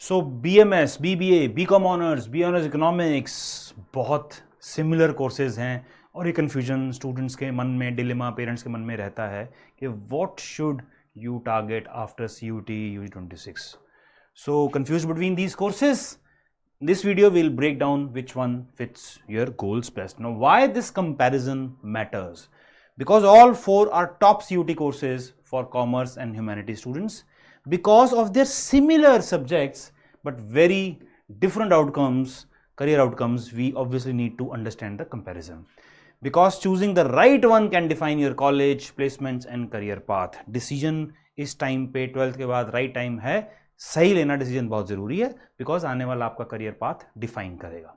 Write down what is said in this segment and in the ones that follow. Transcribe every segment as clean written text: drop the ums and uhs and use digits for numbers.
सो BMS, BBA, BCom honours, B honours economics बहुत similar courses हैं और ये कन्फ्यूजन स्टूडेंट्स के मन में, डिलेमा पेरेंट्स के मन में रहता है कि what should you target after CUT UG26. So confused between these courses? This video will break down which one fits your goals best. Now why this comparison matters? Because all four are top CUT courses for commerce and humanities students. Because of their similar subjects but very different outcomes, career outcomes, we obviously need to understand the comparison. Because choosing the right one can define your college, placements and career path. Decision इस time पे 12th के बाद right time है, सही लेना decision बहुत जरूरी है बिकॉज आने वाला आपका करियर पाथ डिफाइन करेगा.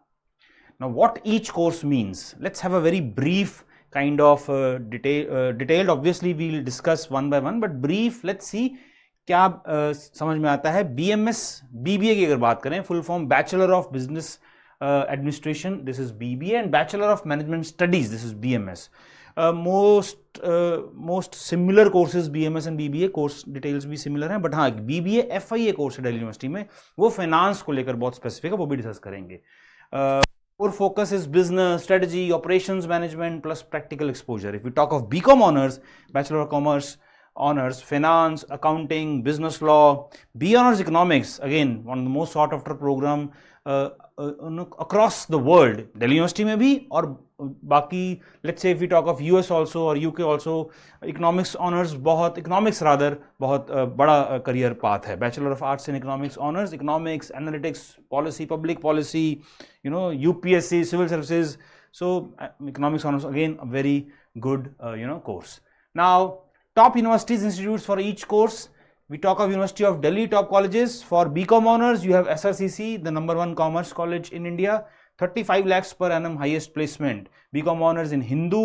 Now what each course means, let's have a very brief kind of detailed, obviously we'll discuss one by one, but brief, let's see क्या समझ में आता है. BMS BBA की अगर बात करें, full form bachelor of business administration, this is BBA, and Bachelor of Management Studies, this is BMS. Most similar courses BMS and BBA, course details भी similar हैं, but हाँ BBA FIA कोर्स है Delhi university में, वो finance को लेकर बहुत specific है, वो भी डिस्कस करेंगे. Core focus is business, strategy, operations management plus practical exposure. If we talk of BCom honors, Bachelor of Commerce honors, finance, accounting, business law. B honors economics, again one of the most sought after program across the world, Delhi University में भी और बाकी, let's say if we talk of US also और UK also, economics honors बहुत, economics rather बहुत बड़ा career path है. Bachelor of Arts in Economics honors, economics, analytics, policy, public policy, you know, UPSC, civil services. So economics honors again a very good course. Now top universities, institutes for each course. We talk of University of Delhi, top colleges. For BCom honors, you have SRCC, the #1 commerce college in India, 35 lakhs per annum highest placement. BCom honors in Hindu,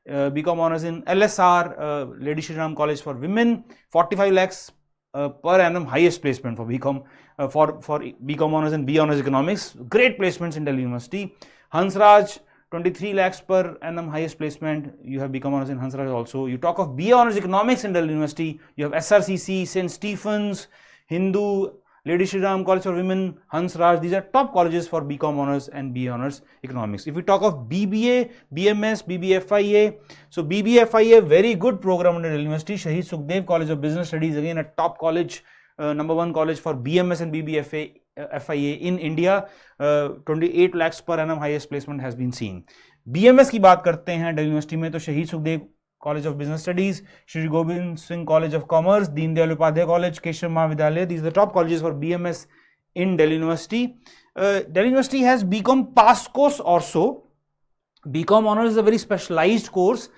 BCom honors in LSR, Lady Shri Ram College for Women, 45 lakhs per annum highest placement for BCom, for BCom honors and B honors economics. Great placements in Delhi University. Hansraj, 23 lakhs per annum highest placement. You have BCom honors in Hansraj also. You talk of BA honors economics in Delhi University. You have SRCC, St. Stephen's, Hindu, Lady Shri Ram College for Women, Hansraj. These are top colleges for BCom honors and BA honors economics. If we talk of BBA, BMS, BBFIA, so BBFIA, very good program under Delhi University. Shahid Sukhdev College of Business Studies, again a top college, #1 college for BMS and BBFIA in India. 28 lakhs per annum highest placement has been seen. BMS की बात करते हैं Delhi university में तो Shaheed Sukhdev college of business studies, Shri Govind Singh college of commerce, Deendayal Upadhyaya college, Keshav Mahavidyalaya. These are the top colleges for BMS in Delhi University. Delhi University has BCom pass course also. BCom honors is a very specialized course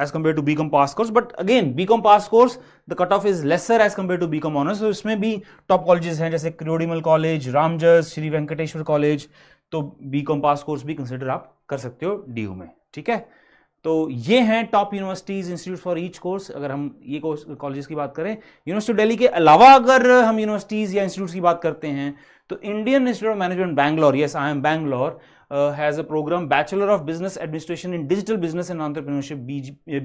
as compared to BCom pass course, but again BCom pass course the cutoff is lesser as compared to BCom honors. So इसमें भी top colleges हैं जैसे क्रियोडिमल college, Ramjas, Shri Venkateshwara college. तो BCom pass course भी consider आप कर सकते हो DU में, ठीक है. तो ये हैं top universities, institute for each course. अगर हम ये कॉलेजेस की बात करें, यूनिवर्सिटी ऑफ दिल्ली के अलावा अगर हम यूनिवर्सिटीज या इंस्टीट्यूट्स की बात करते हैं तो Indian institute of management Bangalore, yes I am Bangalore, has a program Bachelor of Business Administration in Digital Business and Entrepreneurship,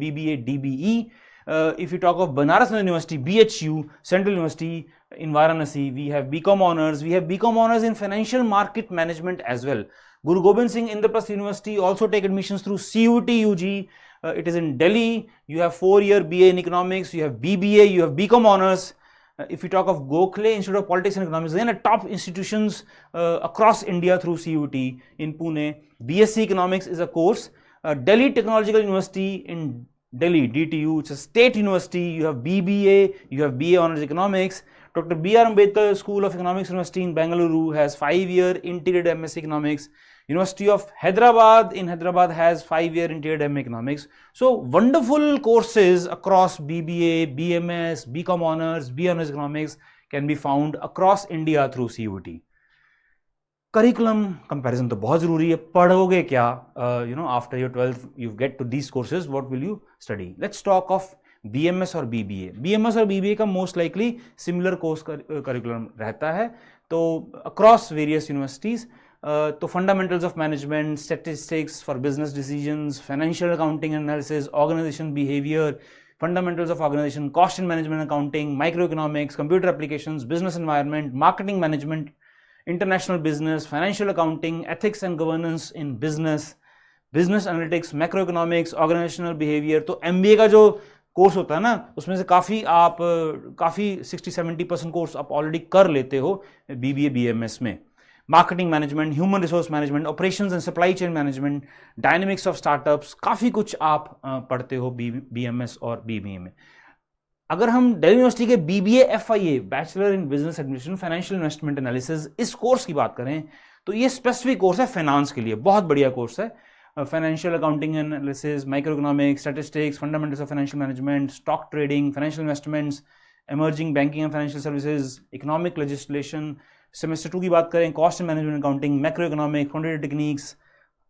BBA DBE. If you talk of Banaras University, BHU, Central University in Varanasi, we have BCom honors. We have BCom honors in Financial Market Management as well. Guru Gobind Singh Indraprasth University also take admissions through CUT UG. It is in Delhi. You have 4-year BA in Economics. You have BBA. You have BCom honors. If you talk of Gokhale Institute of Politics and Economics, then a top institutions across India through CUT in Pune. BSc Economics is a course. Delhi Technological University in Delhi, DTU, it's a state university. You have BBA, you have BA Honors Economics. Dr. B.R. Ambedkar School of Economics University in Bengaluru has 5-year integrated MSc Economics. University of Hyderabad in Hyderabad has 5-year integrated MA Economics. So wonderful courses across BBA, BMS, BCom Honors, B Honors Economics can be found across India through CUT. Curriculum comparison तो बहुत जरूरी है. पढ़ोगे क्या, after your 12th you get to these courses, what will you study. Let's talk of BMS और BBA. BMS और BBA का most likely similar course curriculum रहता है. तो अक्रॉस वेरियस यूनिवर्सिटीज, तो fundamentals of management, statistics for business decisions, financial accounting analysis, organization behaviour, fundamentals of organization, cost and management accounting, microeconomics, computer applications, business environment, marketing management, international business, financial accounting, ethics and governance in business, business analytics, macroeconomics, organizational behavior। तो MBA का जो course होता है ना, उसमें से काफ़ी 60-70% course आप ऑलरेडी कर लेते हो BBA BMS में। Marketing management, human resource management, operations and supply chain management, dynamics of startups, काफ़ी कुछ आप पढ़ते हो BMS और BBA में। अगर हम दिल्ली यूनिवर्सिटी के BBA FIA, bachelor in business administration financial investment analysis, इस कोर्स की बात करें तो ये स्पेसिफिक कोर्स है फाइनेंस के लिए, बहुत बढ़िया कोर्स है। Financial accounting analysis, micro economics, statistics, fundamentals of financial management, stock trading, financial investments, emerging banking and financial services, economic legislation. Semester 2 की बात करें, cost and management accounting, macro economic, quantitative techniques,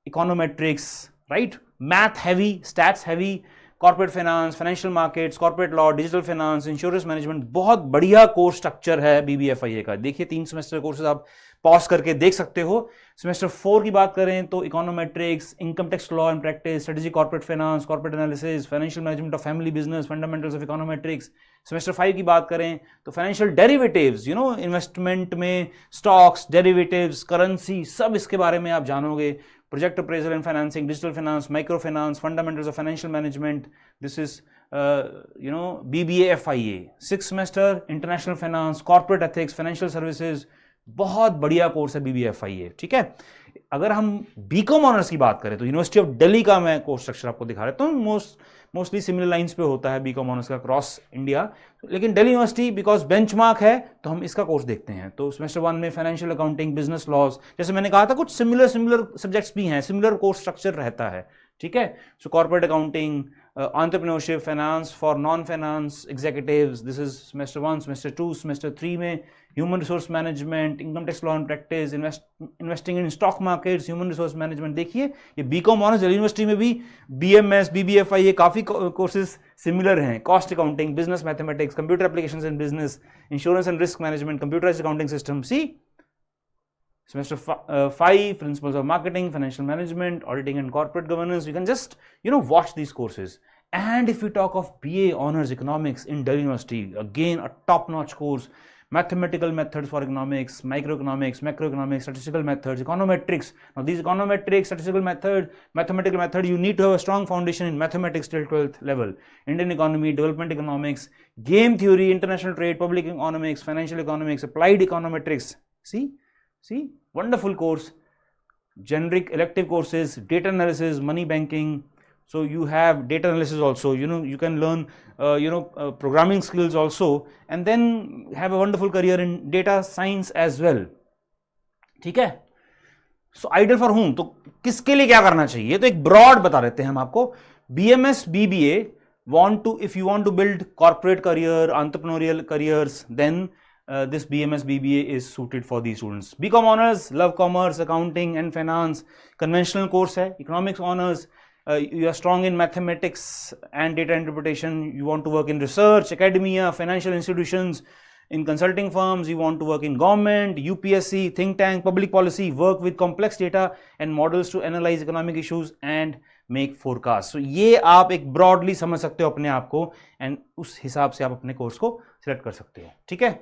econometrics, right, math heavy, stats heavy, corporate finance, financial markets, corporate law, digital finance, insurance management. बहुत बढ़िया course structure है BBA FIA का। देखिए 3 semester courses आप pause करके देख सकते हो। सेमेस्टर 4 की बात करें तो econometrics, income tax law and practice, strategy corporate finance, corporate analysis, financial management of family business, fundamentals of econometrics. Semester 5 की बात करें तो फाइनेंशियल डेरिवेटिव्स, इन्वेस्टमेंट में स्टॉक्स, डेरिवेटिव्स, करेंसी, सब इसके बारे में आप जानोगे। Project appraisal and financing, digital finance, micro finance, fundamentals of financial management. This is BBA FIA। 6 semester international finance, corporate ethics, financial services, बहुत बढ़िया कोर्स है BBA FIA, ठीक है। अगर हम बीकॉम ऑनर्स की बात करें तो यूनिवर्सिटी ऑफ दिल्ली का मैं कोर्स स्ट्रक्चर आपको दिखा रहा हूँ। मोस्टली सिमिलर लाइंस पे होता है बीकॉम ऑनर्स का क्रॉस इंडिया, लेकिन दिल्ली यूनिवर्सिटी बिकॉज बेंचमार्क है तो हम इसका कोर्स देखते हैं। तो सेमेस्टर 1 में फाइनेंशियल अकाउंटिंग, बिजनेस लॉज, जैसे मैंने कहा था कुछ सिमिलर सब्जेक्ट्स भी हैं, सिमिलर कोर्स स्ट्रक्चर रहता है, ठीक है। So corporate accounting, entrepreneurship, finance for non-finance executives, this is semester 1, semester 2, semester 3 में human resource management, income tax law and practice, investing in stock markets, human resource management। देखिए ये BCom honours Delhi university में भी BMS, BBA FIA काफ़ी courses similar हैं। Cost accounting, business mathematics, computer applications in business, insurance and risk management, computerised accounting system. सी Semester 5, Principles of Marketing, Financial Management, Auditing and Corporate Governance. You can just, watch these courses. And if we talk of BA Honors Economics in Delhi University, again a top-notch course. Mathematical methods for economics, microeconomics, macroeconomics, statistical methods, econometrics. Now these econometrics, statistical method, mathematical method, you need to have a strong foundation in mathematics till 12th level. Indian economy, development economics, game theory, international trade, public economics, financial economics, applied econometrics. See, wonderful course. Generic elective courses, data analysis, money banking. So you have data analysis also. You can learn, programming skills also, and then have a wonderful career in data science as well. ठीक है? So ideal for whom? तो किसके लिए क्या करना चाहिए? तो एक broad बता देते हैं हम आपको। BMS, BBA if you want to build corporate career, entrepreneurial careers, then this BMS BBA is suited for these students. BCom honors, love commerce, accounting and finance, conventional course है. Economics honors, you are strong in mathematics and data interpretation. You want to work in research, academia, financial institutions, in consulting firms. You want to work in government, UPSC, think tank, public policy, work with complex data and models to analyze economic issues and make forecasts. So ये आप एक broadly समझ सकते हो अपने आप को, and उस हिसाब से आप अपने कोर्स को select कर सकते हो, ठीक है।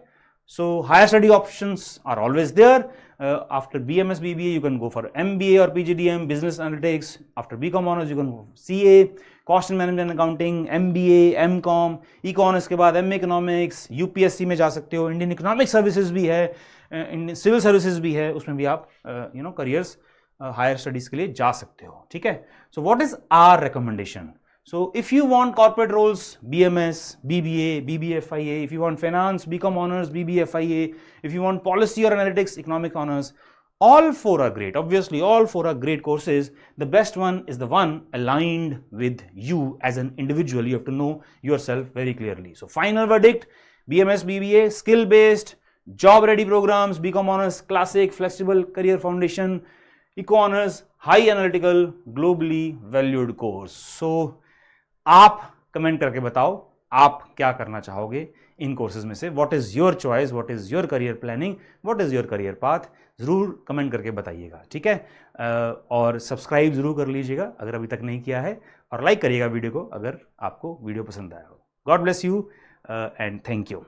So higher study options are always there. After BMS BBA you can go for MBA or PGDM, business analytics. After BCom honors you can go CA, cost and management accounting, MBA, MCom, Econ के बाद MA economics, UPSC में जा सकते हो, Indian economic services भी है, Indian civil services भी है, उसमें भी आप careers higher studies के लिए जा सकते हो, ठीक है। So what is our recommendation? So if you want corporate roles, BMS, BBA, BBA FIA. If you want finance, BCom honors, BBA FIA. If you want policy or analytics, economic honors, all 4 are great. Obviously, all 4 are great courses. The best one is the one aligned with you as an individual. You have to know yourself very clearly. So final verdict, BMS, BBA, skill-based, job-ready programs, BCom honors, classic, flexible career foundation, Eco honors, high analytical, globally valued course. So आप comment करके बताओ आप क्या करना चाहोगे इन courses में से, what is your choice, what is your career planning, what is your career path, ज़रूर कमेंट करके बताइएगा, ठीक है। और सब्सक्राइब ज़रूर कर लीजिएगा अगर अभी तक नहीं किया है, और लाइक करिएगा वीडियो को अगर आपको वीडियो पसंद आया हो। God bless you and thank you.